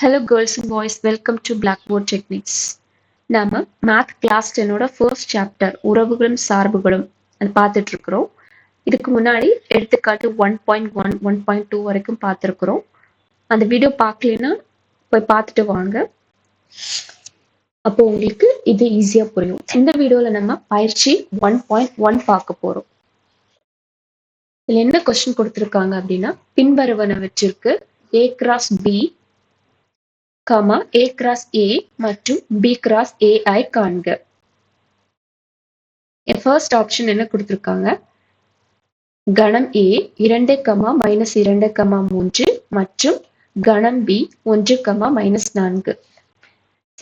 Hello girls and boys, welcome to Blackboard Techniques. நாம math class 10ஓட first chapter உறவுகளும் சார்புகளும் அது பார்த்துட்டு இருக்கிறோம். இதுக்கு முன்னாடி எடுத்துக்காட்டு 1.1 1.2 வரைக்கும் பார்த்துருக்குறோம். அந்த வீடியோ பார்க்கலன்னா போய் பார்த்துட்டு வாங்க. அப்போ உங்களுக்கு இது ஈஸியா புரியும். இந்த வீடியோல நம்ம பயிற்சி 1.1 பார்க்க போறோம். இதுல என்ன கொஸ்டின் கொடுத்திருக்காங்க அப்படின்னா, பின்வருவனவற்றிற்கு A cross B A cross A மற்றும் B கிராஸ் A ஐ காண்க. ஃபர்ஸ்ட் ஆப்ஷன் என்ன கொடுத்திருக்காங்க, கணம் A 2, -2, 3 மற்றும் கணம் B 1, -4.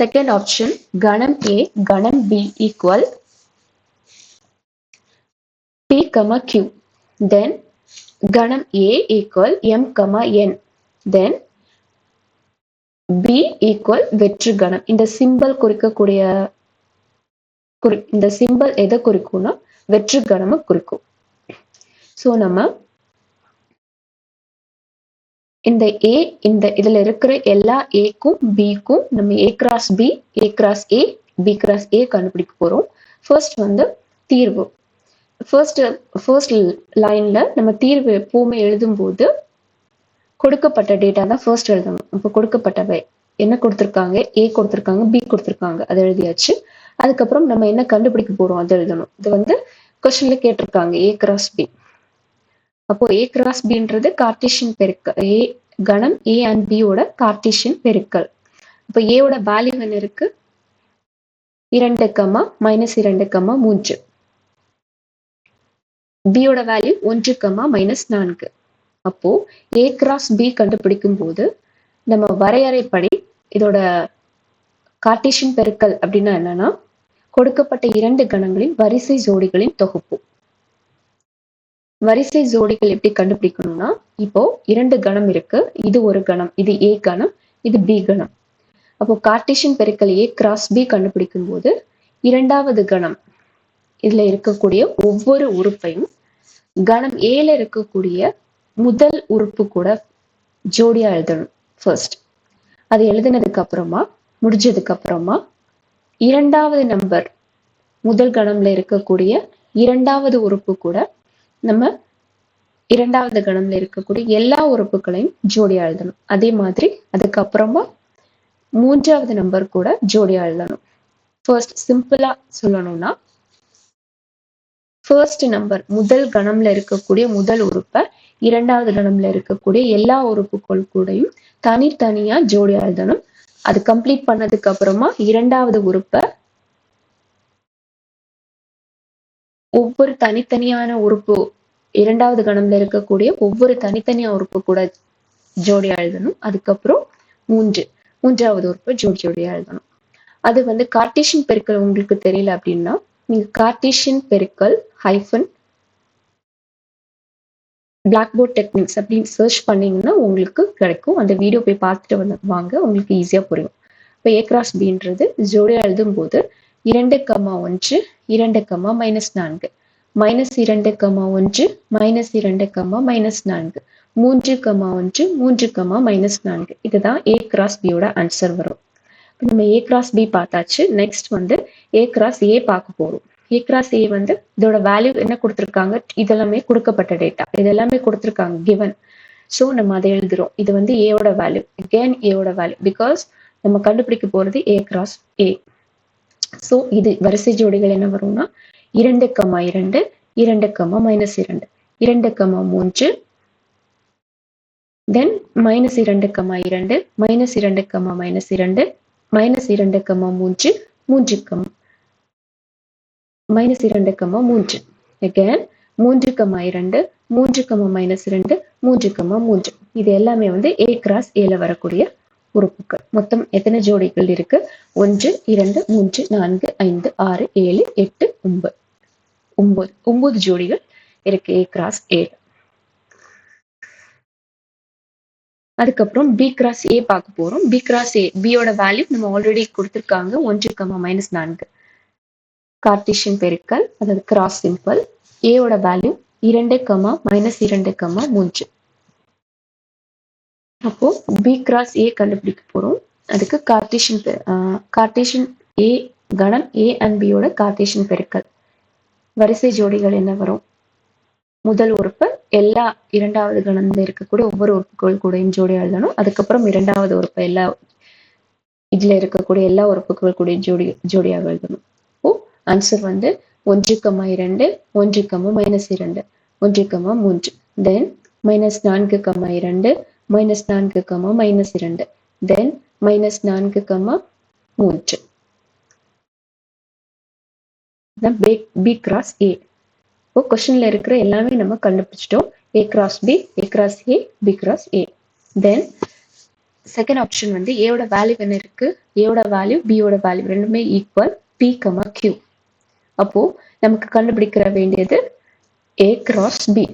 செகண்ட் ஆப்ஷன் கணம் A கணம் B equal P, Q. Then கணம் A equal M, N. Then B equal வெற்று கணம். இந்த சிம்பிள் குறிக்கக்கூடிய இந்த சிம்பிள் எதை குறிக்கும்னா வெற்று கணம் குறிக்கும். சோ நம்ம இந்த A இதுல இருக்கிற எல்லா Aக்கும் Bக்கும் நம்ம A cross B, A cross A, B cross A கண்டுபிடிக்க போறோம். ஃபர்ஸ்ட் வந்து தீர்வு. ஃபர்ஸ்ட் லைன்ல நம்ம தீர்வு எப்பவுமே எழுதும் போது கொடுக்கப்பட்ட டேட்டா தான் ஃபர்ஸ்ட் எழுதணும். இப்போ கொடுக்கப்பட்டவை என்ன கொடுத்திருக்காங்க, A கொடுத்திருக்காங்க, B கொடுத்திருக்காங்க, அதை எழுதியாச்சு. அதுக்கப்புறம் நம்ம என்ன கண்டுபிடிக்க போறோம் அதை எழுதணும். இது வந்து கொஸ்டின்ல கேட்டிருக்காங்க A கிராஸ் B. அப்போ A கிராஸ் Bன்றது கார்ட்டீசியன் பெருக்கல். A கணம் A அண்ட் B ஓட கார்ட்டீசியன் பெருக்கல். இப்போ A ஓட வேல்யூ என்ன இருக்கு, 2, -2, 3. B ஓட வேல்யூ 1, -4. அப்போ A கிராஸ் B கண்டுபிடிக்கும் போது நம்ம வரையறைப்படி இதோட கார்ட்டீசியன் பெருக்கல் அப்படின்னா என்னன்னா, கொடுக்கப்பட்ட 2 கணங்களின் வரிசை ஜோடிகளின் தொகுப்பு. வரிசை ஜோடிகள் எப்படி கண்டுபிடிக்கணும்னா, இப்போ 2 கணம் இருக்கு, இது ஒரு கணம், இது A கணம், இது B கணம். அப்போ கார்ட்டீசியன் பெருக்கல் A கிராஸ் B கண்டுபிடிக்கும் போது இரண்டாவது கணம் இதுல இருக்கக்கூடிய ஒவ்வொரு உறுப்பையும் கணம் Aல இருக்கக்கூடிய முதல் உறுப்பு கூட ஜோடியா எழுதணும் ஃபர்ஸ்ட். அது எழுதினதுக்கு அப்புறமா முடிஞ்சதுக்கு அப்புறமா இரண்டாவது நம்பர் முதல் கணம்ல இருக்கக்கூடிய இரண்டாவது உறுப்பு கூட நம்ம இரண்டாவது கணம்ல இருக்கக்கூடிய எல்லா உறுப்புகளையும் ஜோடியா எழுதணும். அதே மாதிரி அதுக்கப்புறமா மூன்றாவது நம்பர் கூட ஜோடியா எழுதணும். ஃபர்ஸ்ட் சிம்பிளா சொல்லணும்னா, ஃபர்ஸ்ட் நம்பர் முதல் கணம்ல இருக்கக்கூடிய முதல் உறுப்பை இரண்டாவது கணம்ல இருக்கக்கூடிய எல்லா உறுப்புகள் கூடயும் தனித்தனியா ஜோடியா எழுதணும். அது கம்ப்ளீட் பண்ணதுக்கு அப்புறமா இரண்டாவது உறுப்பை ஒவ்வொரு தனித்தனியான உறுப்பு இரண்டாவது கணம்ல இருக்கக்கூடிய ஒவ்வொரு தனித்தனியா உறுப்பு கூட ஜோடியா எழுதணும். அதுக்கப்புறம் மூன்றாவது உறுப்பை ஜோடியா எழுதணும். அது வந்து கார்ட்டீசியன் பெருக்கல் உங்களுக்கு தெரியல அப்படின்னா, நீங்க கார்ட்டீசியன் பெருக்கல் ஹைஃபன் பிளாக்போர்ட் டெக்னிக்ஸ் அப்படின்னு சர்ச் பண்ணீங்கன்னா உங்களுக்கு கிடைக்கும். அந்த வீடியோ போய் பார்த்துட்டு வாங்க, உங்களுக்கு ஈஸியா புரியும். இப்போ A கிராஸ் Bன்றது ஜோடியா எழுதும் போது 2, 1, 2, -4, -2, 1, -2, -4, 3, 1, 3, -4. இதுதான் A கிராஸ் B யோட ஆன்சர் வரும். நம்ம A கிராஸ் B பார்த்தாச்சு. நெக்ஸ்ட் வந்து A கிராஸ் A பார்க்க போறோம். A கிராஸ் A வந்து இதோட வேல்யூ என்ன கொடுத்திருக்காங்க, இதெல்லாமே கொடுக்கப்பட்ட டேட்டா, இதெல்லாமே கொடுத்திருக்காங்க given. ஸோ நம்ம அதை எழுதுறோம். இது வந்து A ஓட வேல்யூ, again A ஓட வேல்யூ, பிகாஸ் நம்ம கண்டுபிடிக்க போறது A கிராஸ் A. ஸோ இது வரிசை ஜோடிகள் என்ன வரும்னா 2, 2, 2, -2, 2, 3, then -2, 2, -2, -2, -2, -2, 3, 3, -2, 3. again 3, 2, 3, -2, 3, 3. இது எல்லாமே வந்து A கிராஸ் Aல வரக்கூடிய உறுப்புகள். மொத்தம் எத்தனை ஜோடிகள் இருக்கு, 1, 2, 3, 4, 5, 6, 7, 8, 9 ஜோடிகள் இருக்கு A கிராஸ் A. அதுக்கப்புறம் B கிராஸ் A பார்க்க போறோம். B கிராஸ் A, B யோட வேல்யூ நம்ம ஆல்ரெடி கொடுத்திருக்காங்க, 1, -4. கார்ட்டீசியன் பெருக்கல், அதாவது கிராஸ் சிம்பிள். A ஓட வேல்யூ 2, -2, 3. அப்போ பி கிராஸ் ஏ கண்டுபிடிக்க போறோம். அதுக்கு கார்ட்டீசியன் ஏ கணம் ஏ அண்ட் பியோட கார்ட்டீசியன் பெருக்கல். வரிசை ஜோடிகள் என்ன வரும்? முதல் உறுப்பு எல்லா இரண்டாவது கணம்ல இருக்கக்கூடிய ஒவ்வொரு உறுப்புகள் கூடயும் ஜோடி எழுதணும். அதுக்கப்புறம் இரண்டாவது உறுப்பு எல்லா இதுல இருக்கக்கூடிய எல்லா உறுப்புகள் கூட ஜோடியாக எழுதணும். இப்போ ஆன்சர் வந்து 1,2 1,-2 1,-3 தென் -4, 2 -4, -2 தென் -4, 3 பி கிராஸ் ஏ. இப்போ கொஸ்டின்ல இருக்கிற எல்லாமே நம்ம கண்டுபிடிச்சிட்டோம். A cross B, A cross A, B cross A. Then second option வந்து ஏயோட வேல்யூ என்ன இருக்கு? ஏயோட வேல்யூ பியோட வேல்யூ ரெண்டுமே ஈக்குவல், பி கமா கியூ. அப்போ நமக்கு கண்டுபிடிக்கிற வேண்டியது A cross B.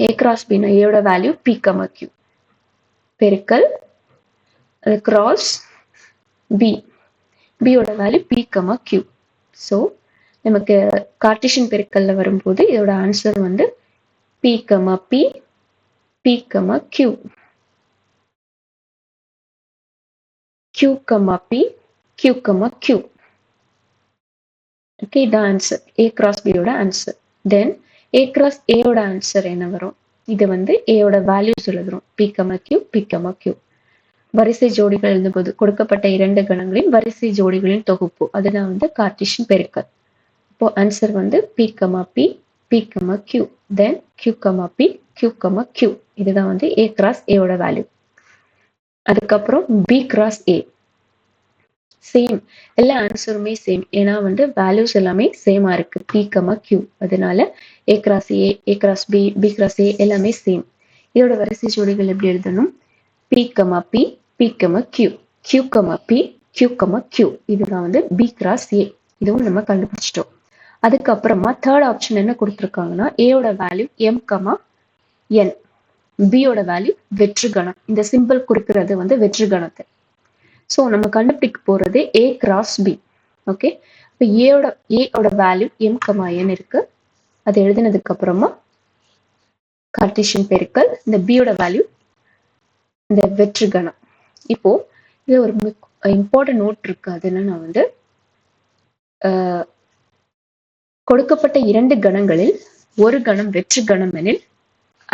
A cross பின்னா ஏயோட வேல்யூ பி கமா கியூ பெருக்கல் கிராஸ் பி, பியோட value P comma Q. So நமக்கு கார்ட்டீசியன் பெருக்கல்ல வரும்போது இதோட ஆன்சர் வந்து P comma P, P comma Q, Q, P, Q, Q. Okay, the answer. A cross B ஓட answer. Then, A cross A ஓட answer என்ன வரும்? இது வந்து A ஓட values எழுதுறோம். P, Q, P, Q. வரிசை ஜோடிகள் எழுதும்போது கொடுக்கப்பட்ட இரண்டு கணங்களின் வரிசை ஜோடிகளின் தொகுப்பு. அதுதான் வந்து கார்ட்டீசியன் பெருக்கல். இப்போ ஆன்சர் வந்து P, P, P, Q. Then, Q, P, Q, Q. இதுதான் வந்து A cross A ஓட வேல்யூ. அதுக்கப்புறம் B cross A. சேம், எல்லா ஆன்சருமே சேம். ஏன்னா வந்து வேல்யூஸ் எல்லாமே சேமா இருக்கு, பி கமா கியூ. அதனால A cross A, A cross B, B cross A எல்லாமே சேம். இதோட வரிசை ஜோடிகள் எப்படி எழுதணும்? P comma P, P comma Q, Q comma P, Q comma Q. இதுதான் வந்து பி கிராஸ் ஏ. இதுவும் நம்ம கண்டுபிடிச்சிட்டோம். அதுக்கப்புறமா தேர்ட் ஆப்ஷன் என்ன கொடுத்துருக்காங்கன்னா ஏயோட வேல்யூ எம் கமா என், பியோட வேல்யூ வெற்று கணம். இந்த சிம்பிள் குறிக்கிறது வந்து வெற்று கணத்தை. ஸோ நம்ம கண்டுபிடிக்க போறது ஏ கிராஸ் பி. ஓகே, இப்போ ஏயோட வேல்யூ எம் கமா என் இருக்கு. அது எழுதினதுக்கு அப்புறமா கார்ட்டீசியன் பெருக்கல் இந்த பியோட வேல்யூ இந்த வெற்று கணம். இப்போ இது ஒரு இம்பார்ட்டன்ட் நோட் இருக்கு. அது என்னன்னா வந்து கொடுக்கப்பட்ட இரண்டு கணங்களில் ஒரு கணம் வெற்று கணம் எனில்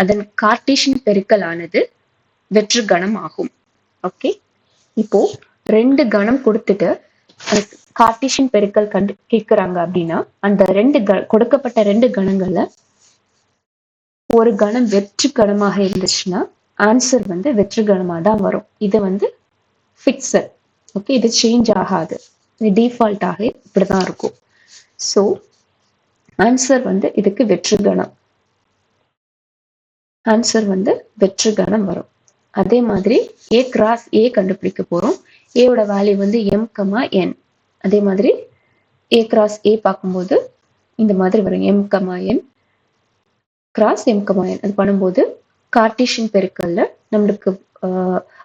அதன் கார்ட்டீசியன் பெருக்கல் ஆனது வெற்று கணம் ஆகும். ஓகே, இப்போ ரெண்டு கணம் கொடுத்துட்டு கார்ட்டீசியன் பெருக்கல் கேட்கிறாங்க அப்படின்னா அந்த கொடுக்கப்பட்ட ரெண்டு கணங்கள்ல ஒரு கணம் வெற்று கணமாக இருந்துச்சுன்னா ஆன்சர் வந்து வெற்று கணமா தான் வரும். இது வந்து ஃபிக்ஸட். ஓகே, இது சேஞ்ச் ஆகாது, டிஃபால்ட்டாக இப்படிதான் இருக்கும். ஸோ ஆன்சர் வந்து இதுக்கு வெற்று கணம், ஆன்சர் வந்து வெற்று கணம் வரும். அதே மாதிரி ஏ கிராஸ் ஏ கண்டுபிடிக்க போறோம். ஏயோட வேல்யூ வந்து எம் கமா என். அதே மாதிரி ஏ கிராஸ் ஏ பார்க்கும்போது இந்த மாதிரி வரும், M comma N cross M comma N. அது பண்ணும்போது கார்ட்டீசியன் பெருக்கல்ல நம்மளுக்கு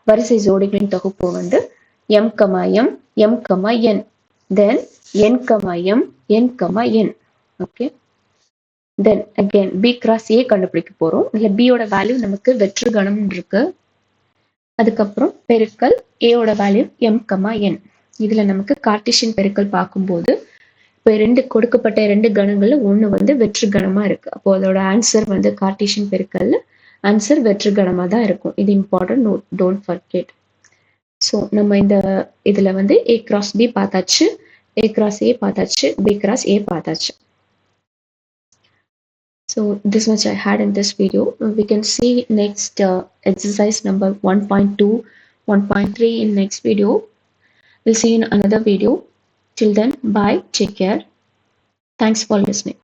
வரிசை ஜோடிகளின் தொகுப்பு வந்து M comma M, M comma N, then N comma M, N comma N. Okay, then again B cross A கண்டுபிடிக்க போறோம். இல்ல பியோட வேல்யூ நமக்கு வெற்று கணம் இருக்கு. அதுக்கப்புறம் பெருக்கல் ஏயோட வேல்யூ எம் கமா என். இதுல நமக்கு கார்ட்டீசியன் பெருக்கல் பார்க்கும்போது இப்போ கொடுக்கப்பட்ட ரெண்டு கணங்கள்ல ஒண்ணு வந்து வெற்று கணமா இருக்கு. அப்போ அதோட ஆன்சர் வந்து கார்ட்டீசியன் பெருக்கல்ல ஆன்சர் வெற்று கணமா தான் இருக்கும். இது important note, don't forget. So நம்ம இந்த இதுல வந்து ஏ கிராஸ் பி பார்த்தாச்சு, ஏ கிராஸ் ஏ பார்த்தாச்சு, பி கிராஸ் ஏ பார்த்தாச்சு. So this much I had in this video. We can see next exercise number 1.2, 1.3 in next video. We'll see in another video. Till then, bye, take care. Thanks for listening.